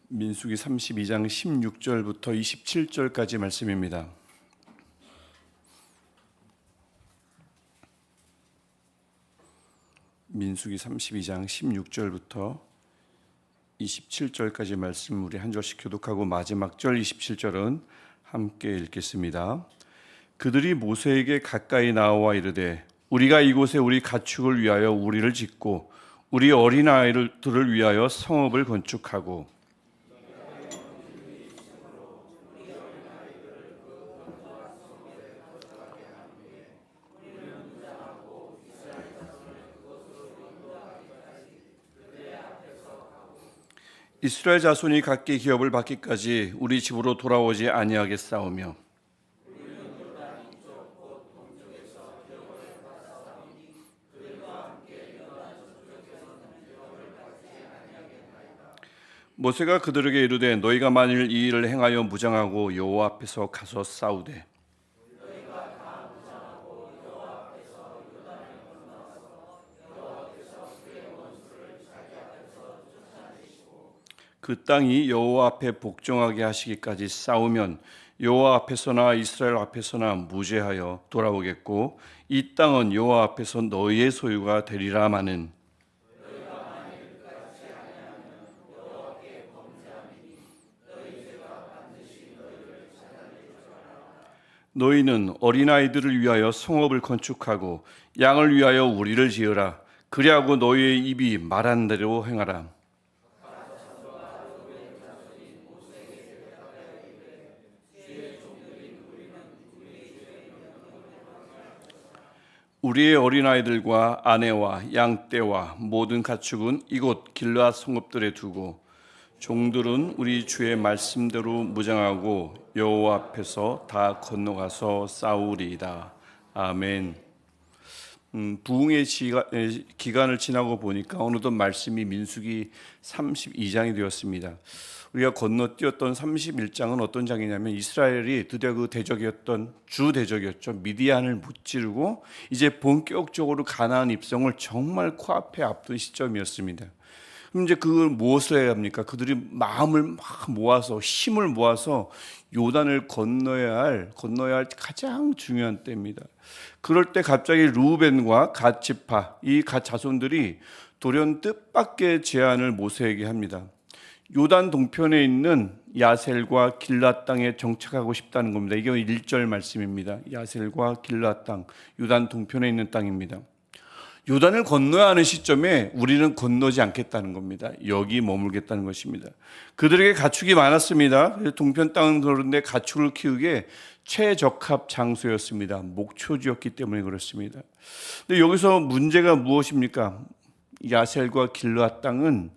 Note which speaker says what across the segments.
Speaker 1: 민수기 32장 16절부터 27절까지 말씀입니다. 민수기 32장 16절부터 27절까지 말씀 우리 한 절씩 교독하고 마지막 절 27절은 함께 읽겠습니다. 그들이 모세에게 가까이 나와 이르되 우리가 이곳에 우리 가축을 위하여 우리를 짓고 우리 어린아이들을 위하여 성읍을 건축하고 이스라엘 자손이 각기 기업을 받기까지 우리 집으로 돌아오지 아니하겠사오며 모세가 그들에게 이르되 너희가 만일 이 일을 행하여 무장하고 여호와 앞에서 가서 싸우되 그 땅이 여호와 앞에 복종하게 하시기까지 싸우면 여호와 앞에서나 이스라엘 앞에서나 무죄하여 돌아오겠고 이 땅은 여호와 앞에서 너희의 소유가 되리라마는 너희는 어린아이들을 위하여 성읍을 건축하고 양을 위하여 우리를 지으라. 그리하고 너희의 입이 말한 대로 행하라. 우리의 어린아이들과 아내와 양떼와 모든 가축은 이곳 길르앗 성읍들에 두고 종들은 우리 주의 말씀대로 무장하고 여호와 앞에서 다 건너가서 싸우리이다. 아멘. 부흥의 기간을 지나고 보니까 어느덧 말씀이 민수기 32장이 되었습니다. 우리가 건너뛰었던 31장은 어떤 장이냐면 이스라엘이 드디어 그 대적이었던 주 대적이었죠. 미디안을 무찌르고 이제 본격적으로 가나안 입성을 정말 코앞에 앞둔 시점이었습니다. 그럼 이제 그걸 무엇을 해야 합니까? 그들이 마음을 막 모아서 힘을 모아서 요단을 건너야 할 가장 중요한 때입니다. 그럴 때 갑자기 루벤과 갓 지파 이 갓 자손들이 돌연 뜻밖의 제안을 모세에게 합니다. 요단 동편에 있는 야셀과 길르앗 땅에 정착하고 싶다는 겁니다. 이게 1절 말씀입니다. 야셀과 길르앗 땅, 요단 동편에 있는 땅입니다. 요단을 건너야 하는 시점에 우리는 건너지 않겠다는 겁니다. 여기 머물겠다는 것입니다. 그들에게 가축이 많았습니다. 동편 땅은 그런데 가축을 키우기에 최적합 장소였습니다. 목초지였기 때문에 그렇습니다. 근데 여기서 문제가 무엇입니까? 야셀과 길르앗 땅은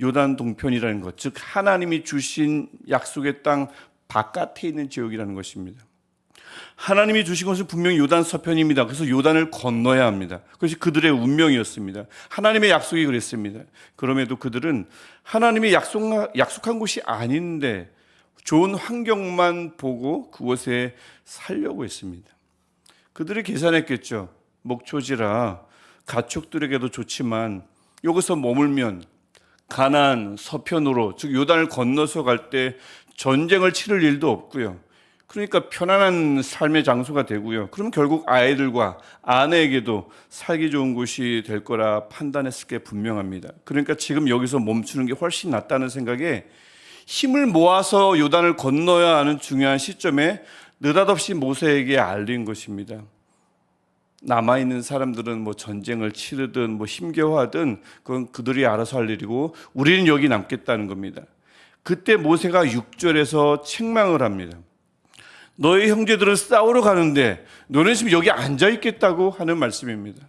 Speaker 1: 요단 동편이라는 것, 즉 하나님이 주신 약속의 땅 바깥에 있는 지역이라는 것입니다. 하나님이 주신 것은 분명히 요단 서편입니다. 그래서 요단을 건너야 합니다. 그것이 그들의 운명이었습니다. 하나님의 약속이 그랬습니다. 그럼에도 그들은 하나님이 약속한 곳이 아닌데 좋은 환경만 보고 그곳에 살려고 했습니다. 그들이 계산했겠죠. 목초지라 가축들에게도 좋지만 여기서 머물면 가나안 서편으로 즉 요단을 건너서 갈 때 전쟁을 치를 일도 없고요. 그러니까 편안한 삶의 장소가 되고요. 그럼 결국 아이들과 아내에게도 살기 좋은 곳이 될 거라 판단했을 게 분명합니다. 그러니까 지금 여기서 멈추는 게 훨씬 낫다는 생각에 힘을 모아서 요단을 건너야 하는 중요한 시점에 느닷없이 모세에게 알린 것입니다. 남아있는 사람들은 뭐 전쟁을 치르든 뭐 힘겨워하든 그건 그들이 알아서 할 일이고 우리는 여기 남겠다는 겁니다. 그때 모세가 6절에서 책망을 합니다. 너희 형제들은 싸우러 가는데 너는 지금 여기 앉아있겠다고 하는 말씀입니다.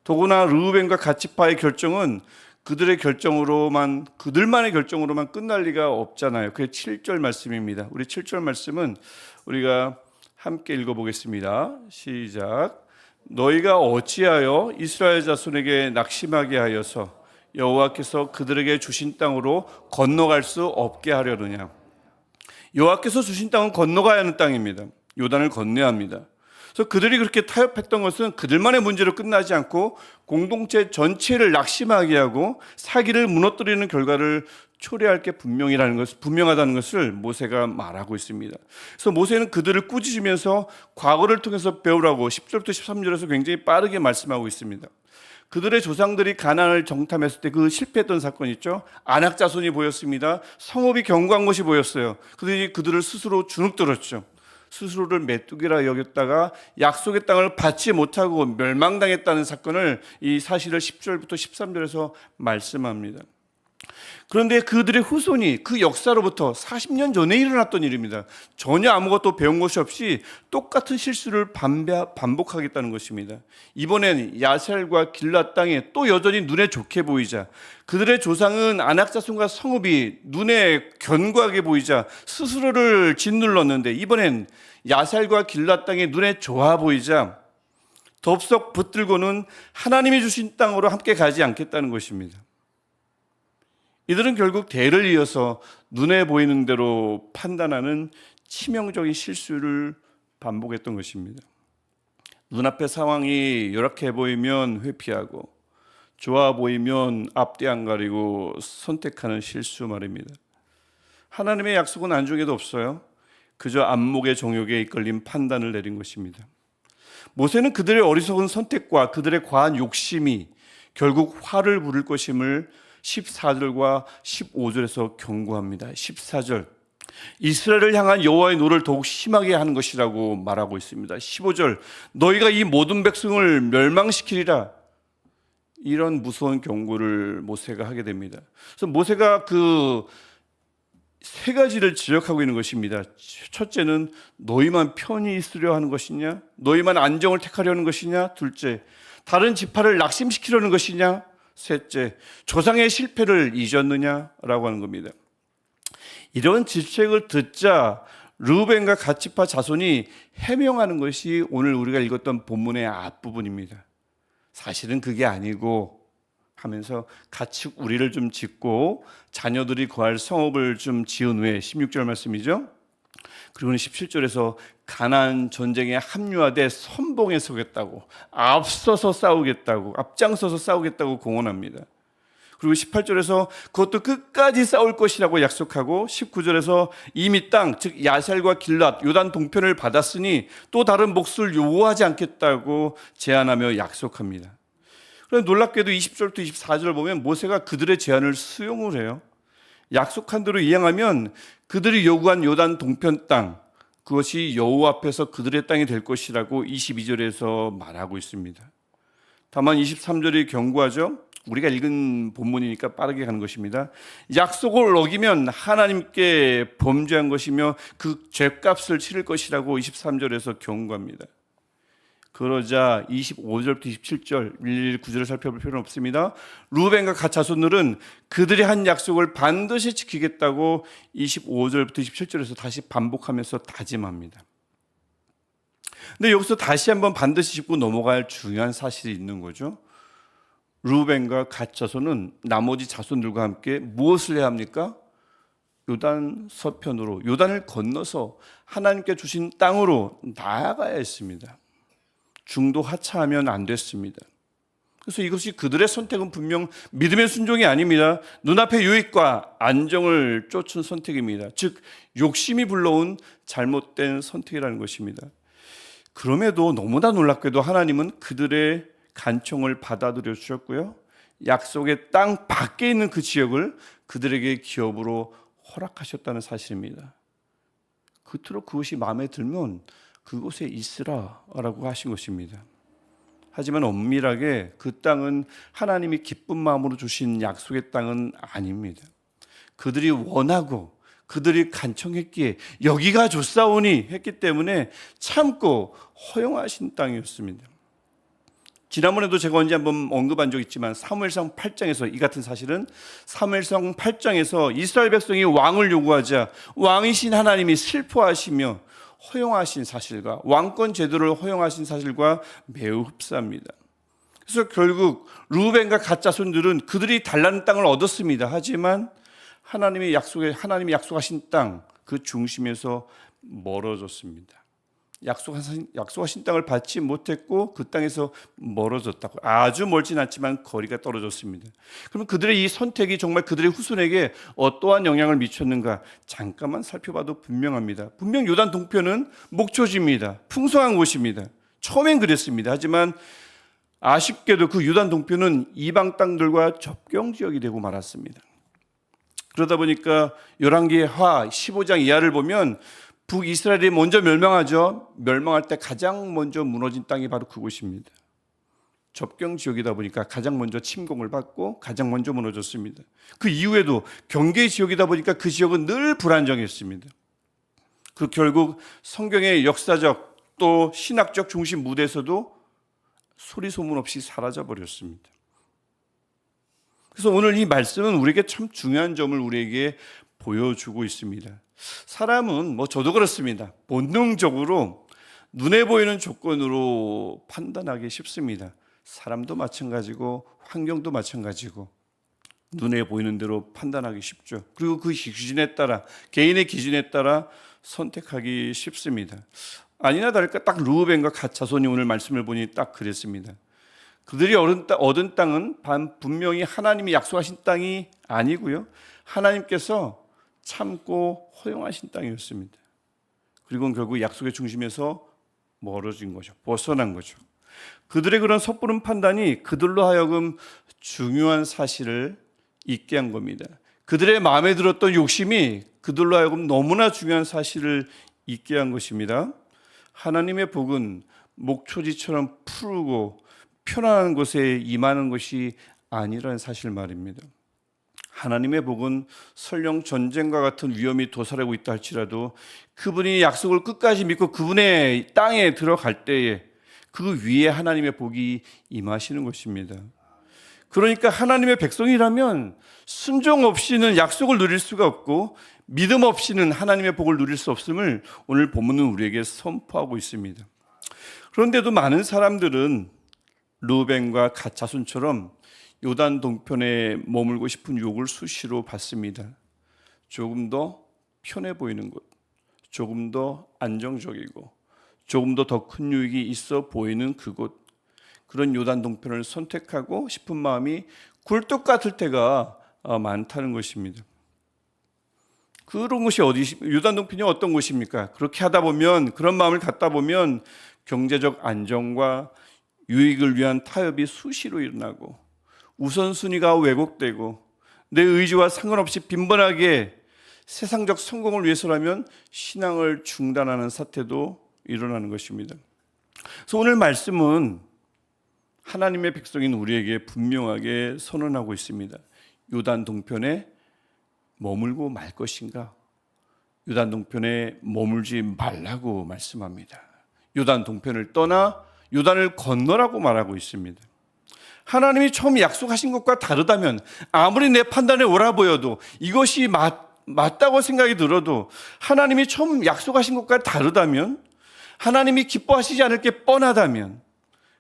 Speaker 1: 더구나 르우벤과 갓 지파의 결정은 그들만의 결정으로만 끝날 리가 없잖아요. 그게 7절 말씀입니다. 우리 7절 말씀은 우리가 함께 읽어보겠습니다. 시작. 너희가 어찌하여 이스라엘 자손에게 낙심하게 하여서 여호와께서 그들에게 주신 땅으로 건너갈 수 없게 하려느냐. 여호와께서 주신 땅은 건너가야 하는 땅입니다. 요단을 건너야 합니다. 그래서 그들이 그렇게 타협했던 것은 그들만의 문제로 끝나지 않고 공동체 전체를 낙심하게 하고 사기를 무너뜨리는 결과를 초래할 게 분명하다는 것을 모세가 말하고 있습니다. 그래서 모세는 그들을 꾸짖으면서 과거를 통해서 배우라고 10절부터 13절에서 굉장히 빠르게 말씀하고 있습니다. 그들의 조상들이 가나안을 정탐했을 때 그 실패했던 사건 있죠. 안악 자손이 보였습니다. 성읍이 견고한 것이 보였어요. 그들을 스스로 주눅들었죠. 스스로를 메뚜기라 여겼다가 약속의 땅을 받지 못하고 멸망당했다는 사건을, 이 사실을 10절부터 13절에서 말씀합니다. 그런데 그들의 후손이 그 역사로부터 40년 전에 일어났던 일입니다. 전혀 아무것도 배운 것이 없이 똑같은 실수를 반복하겠다는 것입니다. 이번엔 야셀과 길앗 땅에 또 여전히 눈에 좋게 보이자, 그들의 조상은 안악 자손과 성읍이 눈에 견고하게 보이자 스스로를 짓눌렀는데, 이번엔 야셀과 길앗 땅이 눈에 좋아 보이자 덥석 붙들고는 하나님이 주신 땅으로 함께 가지 않겠다는 것입니다. 이들은 결국 대를 이어서 눈에 보이는 대로 판단하는 치명적인 실수를 반복했던 것입니다. 눈앞의 상황이 열악해 보이면 회피하고 좋아 보이면 앞뒤 안 가리고 선택하는 실수 말입니다. 하나님의 약속은 안중에도 없어요. 그저 안목의 정욕에 이끌린 판단을 내린 것입니다. 모세는 그들의 어리석은 선택과 그들의 과한 욕심이 결국 화를 부를 것임을 14절과 15절에서 경고합니다. 14절, 이스라엘을 향한 여호와의 노를 더욱 심하게 하는 것이라고 말하고 있습니다. 15절, 너희가 이 모든 백성을 멸망시키리라. 이런 무서운 경고를 모세가 하게 됩니다. 그래서 모세가 그 세 가지를 지적하고 있는 것입니다. 첫째는 너희만 편히 있으려 하는 것이냐? 너희만 안정을 택하려는 것이냐? 둘째, 다른 지파를 낙심시키려는 것이냐? 셋째, 조상의 실패를 잊었느냐라고 하는 겁니다. 이런 질책을 듣자 르우벤과 갓지파 자손이 해명하는 것이 오늘 우리가 읽었던 본문의 앞부분입니다. 사실은 그게 아니고 하면서 같이 우리를 좀 짓고 자녀들이 거할 성읍을 좀 지은 후에, 16절 말씀이죠. 그리고는 17절에서 가나안 전쟁에 합류하되 선봉에 서겠다고, 앞서서 싸우겠다고 공언합니다. 그리고 18절에서 그것도 끝까지 싸울 것이라고 약속하고, 19절에서 이미 땅, 즉 야셀과 길랏, 요단 동편을 받았으니 또 다른 몫을 요구하지 않겠다고 제안하며 약속합니다. 그런데 놀랍게도 20절부터 24절을 보면 모세가 그들의 제안을 수용을 해요. 약속한 대로 이행하면 그들이 요구한 요단 동편 땅, 그것이 여호와 앞에서 그들의 땅이 될 것이라고 22절에서 말하고 있습니다. 다만 23절이 경고하죠. 우리가 읽은 본문이니까 빠르게 가는 것입니다. 약속을 어기면 하나님께 범죄한 것이며 그 죄값을 치를 것이라고 23절에서 경고합니다. 그러자 25절부터 27절, 일일이 구절을 살펴볼 필요는 없습니다. 르우벤과 갓 자손들은 그들이 한 약속을 반드시 지키겠다고 25절부터 27절에서 다시 반복하면서 다짐합니다. 근데 여기서 다시 한번 반드시 짚고 넘어갈 중요한 사실이 있는 거죠. 르우벤과 갓 자손은 나머지 자손들과 함께 무엇을 해야 합니까? 요단 서편으로, 요단을 건너서 하나님께 주신 땅으로 나아가야 했습니다. 중도 하차하면 안 됐습니다. 그래서 이것이 그들의 선택은 분명 믿음의 순종이 아닙니다. 눈앞의 유익과 안정을 쫓은 선택입니다. 즉 욕심이 불러온 잘못된 선택이라는 것입니다. 그럼에도 너무나 놀랍게도 하나님은 그들의 간청을 받아들여 주셨고요, 약속의 땅 밖에 있는 그 지역을 그들에게 기업으로 허락하셨다는 사실입니다. 그토록 그것이 마음에 들면 그곳에 있으라라고 하신 것입니다. 하지만 엄밀하게 그 땅은 하나님이 기쁜 마음으로 주신 약속의 땅은 아닙니다. 그들이 원하고 그들이 간청했기에 여기가 좋사오니 했기 때문에 참고 허용하신 땅이었습니다. 지난번에도 제가 언제 한번 언급한 적 있지만 사무엘상 8장에서 이 같은 사실은, 사무엘상 8장에서 이스라엘 백성이 왕을 요구하자 왕이신 하나님이 슬퍼하시며 허용하신 사실과, 왕권 제도를 허용하신 사실과 매우 흡사합니다. 그래서 결국 르우벤과 갓 자손들은 그들이 달라는 땅을 얻었습니다. 하지만 하나님이 약속하신 땅 그 중심에서 멀어졌습니다. 약속하신 땅을 받지 못했고 그 땅에서 멀어졌다고. 아주 멀진 않지만 거리가 떨어졌습니다. 그럼 그들의 이 선택이 정말 그들의 후손에게 어떠한 영향을 미쳤는가 잠깐만 살펴봐도 분명합니다. 분명 요단 동편은 목초지입니다. 풍성한 곳입니다. 처음엔 그랬습니다. 하지만 아쉽게도 그 요단 동편은 이방 땅들과 접경 지역이 되고 말았습니다. 그러다 보니까 열왕기하 15장 이하를 보면 북이스라엘이 먼저 멸망하죠. 멸망할 때 가장 먼저 무너진 땅이 바로 그곳입니다. 접경 지역이다 보니까 가장 먼저 침공을 받고 가장 먼저 무너졌습니다. 그 이후에도 경계 지역이다 보니까 그 지역은 늘 불안정했습니다. 그 결국 성경의 역사적 또 신학적 중심 무대에서도 소리 소문 없이 사라져 버렸습니다. 그래서 오늘 이 말씀은 우리에게 참 중요한 점을 우리에게 보여주고 있습니다. 사람은 저도 그렇습니다. 본능적으로 눈에 보이는 조건으로 판단하기 쉽습니다. 사람도 마찬가지고 환경도 마찬가지고 눈에 보이는 대로 판단하기 쉽죠. 그리고 그 기준에 따라 개인의 기준에 따라 선택하기 쉽습니다. 아니나 다를까 딱 르우벤과 갓 자손이 오늘 말씀을 보니 딱 그랬습니다. 그들이 얻은 땅은 분명히 하나님이 약속하신 땅이 아니고요. 하나님께서 참고 허용하신 땅이었습니다. 그리고 결국 약속의 중심에서 멀어진 거죠. 벗어난 거죠. 그들의 그런 섣부른 판단이 그들로 하여금 중요한 사실을 잊게 한 겁니다. 그들의 마음에 들었던 욕심이 그들로 하여금 너무나 중요한 사실을 잊게 한 것입니다. 하나님의 복은 목초지처럼 푸르고 편안한 곳에 임하는 것이 아니라는 사실 말입니다. 하나님의 복은 설령 전쟁과 같은 위험이 도사리고 있다 할지라도 그분이 약속을 끝까지 믿고 그분의 땅에 들어갈 때에 그 위에 하나님의 복이 임하시는 것입니다. 그러니까 하나님의 백성이라면 순종 없이는 약속을 누릴 수가 없고 믿음 없이는 하나님의 복을 누릴 수 없음을 오늘 본문은 우리에게 선포하고 있습니다. 그런데도 많은 사람들은 르우벤과 갓 자손처럼 요단 동편에 머물고 싶은 유혹을 수시로 받습니다. 조금 더 편해 보이는 곳, 조금 더 안정적이고 조금 더 큰 유익이 있어 보이는 그곳, 그런 요단 동편을 선택하고 싶은 마음이 굴뚝 같을 때가 많다는 것입니다. 그런 곳이 요단 동편이 어떤 곳입니까? 그렇게 하다 보면, 그런 마음을 갖다 보면 경제적 안정과 유익을 위한 타협이 수시로 일어나고 우선순위가 왜곡되고 내 의지와 상관없이 빈번하게 세상적 성공을 위해서라면 신앙을 중단하는 사태도 일어나는 것입니다. 그래서 오늘 말씀은 하나님의 백성인 우리에게 분명하게 선언하고 있습니다. 요단 동편에 머물고 말 것인가? 요단 동편에 머물지 말라고 말씀합니다. 요단 동편을 떠나 요단을 건너라고 말하고 있습니다. 하나님이 처음 약속하신 것과 다르다면 아무리 내 판단에 옳아 보여도 이것이 맞다고 생각이 들어도 하나님이 처음 약속하신 것과 다르다면 하나님이 기뻐하시지 않을 게 뻔하다면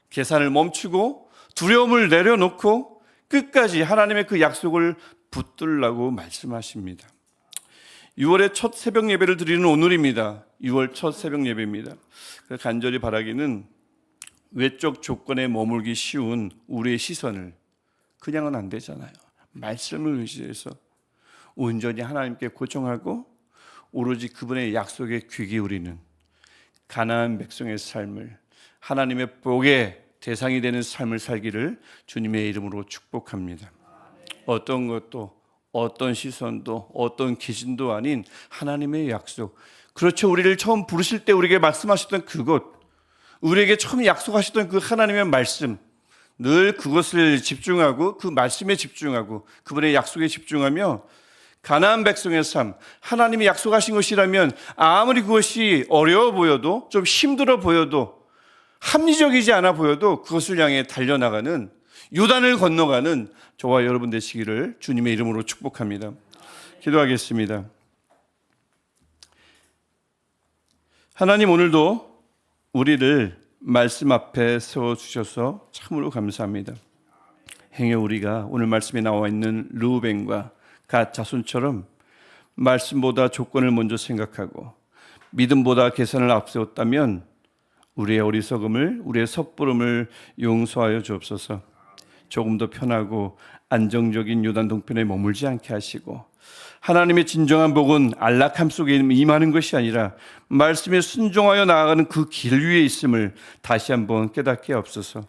Speaker 1: 계산을 멈추고 두려움을 내려놓고 끝까지 하나님의 그 약속을 붙들라고 말씀하십니다. 6월의 첫 새벽 예배를 드리는 오늘입니다. 6월 첫 새벽 예배입니다. 간절히 바라기는 외적 조건에 머물기 쉬운 우리의 시선을 그냥은 안 되잖아요. 말씀을 의지해서 온전히 하나님께 고정하고 오로지 그분의 약속에 귀 기울이는 가나안 백성의 삶을, 하나님의 복의 대상이 되는 삶을 살기를 주님의 이름으로 축복합니다. 어떤 것도 어떤 시선도 어떤 기준도 아닌 하나님의 약속, 그렇죠. 우리를 처음 부르실 때 우리에게 말씀하셨던 그것, 우리에게 처음 약속하셨던 그 하나님의 말씀, 늘 그것을 집중하고 그 말씀에 집중하고 그분의 약속에 집중하며 가나안 백성의 삶, 하나님이 약속하신 것이라면 아무리 그것이 어려워 보여도 좀 힘들어 보여도 합리적이지 않아 보여도 그것을 향해 달려나가는, 요단을 건너가는 저와 여러분 되시기를 주님의 이름으로 축복합니다. 기도하겠습니다. 하나님, 오늘도 우리를 말씀 앞에 세워주셔서 참으로 감사합니다. 행여 우리가 오늘 말씀에 나와 있는 르우벤과 갓 자손처럼 말씀보다 조건을 먼저 생각하고 믿음보다 계산을 앞세웠다면 우리의 어리석음을, 우리의 섣부름을 용서하여 주옵소서. 조금 더 편하고 안정적인 요단 동편에 머물지 않게 하시고, 하나님의 진정한 복은 안락함 속에 임하는 것이 아니라 말씀에 순종하여 나아가는 그 길 위에 있음을 다시 한번 깨닫게 하옵소서.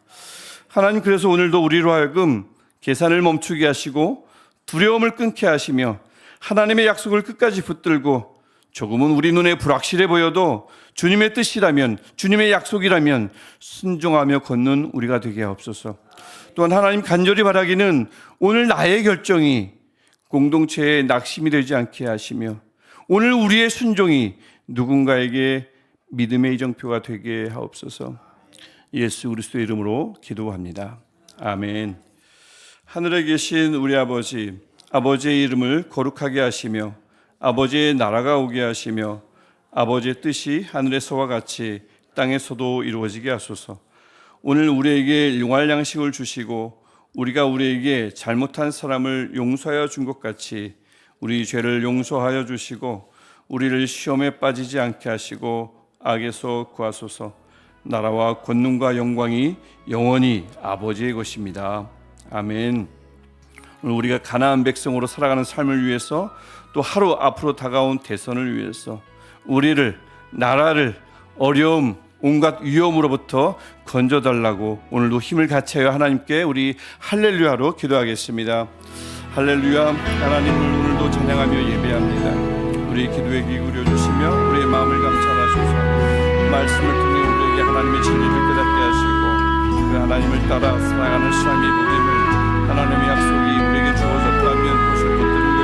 Speaker 1: 하나님, 그래서 오늘도 우리로 하여금 계산을 멈추게 하시고 두려움을 끊게 하시며 하나님의 약속을 끝까지 붙들고, 조금은 우리 눈에 불확실해 보여도 주님의 뜻이라면, 주님의 약속이라면 순종하며 걷는 우리가 되게 하옵소서. 또한 하나님, 간절히 바라기는 오늘 나의 결정이 공동체의 낙심이 되지 않게 하시며, 오늘 우리의 순종이 누군가에게 믿음의 이정표가 되게 하옵소서. 예수 그리스도의 이름으로 기도합니다. 아멘. 하늘에 계신 우리 아버지, 아버지의 이름을 거룩하게 하시며 아버지의 나라가 오게 하시며 아버지의 뜻이 하늘에서와 같이 땅에서도 이루어지게 하소서. 오늘 우리에게 용할 양식을 주시고 우리가 우리에게 잘못한 사람을 용서하여 준 것 같이 우리 죄를 용서하여 주시고 우리를 시험에 빠지지 않게 하시고 악에서 구하소서. 나라와 권능과 영광이 영원히 아버지의 것입니다. 아멘. 오늘 우리가 가나안 백성으로 살아가는 삶을 위해서, 또 하루 앞으로 다가온 대선을 위해서 우리를, 나라를 어려움, 온갖 위험으로부터 건져달라고 오늘도 힘을 같이하여 하나님께 우리 할렐루야로 기도하겠습니다. 할렐루야. 하나님을 오늘도 찬양하며 예배합니다. 우리 기도에 귀 기울여 주시며 우리의 마음을 감찰하소서. 말씀을 통해 우리에게 하나님의 진리를 깨닫게 하시고 그 하나님을 따라 살아가는 삶이 복됨을, 하나님의 약속이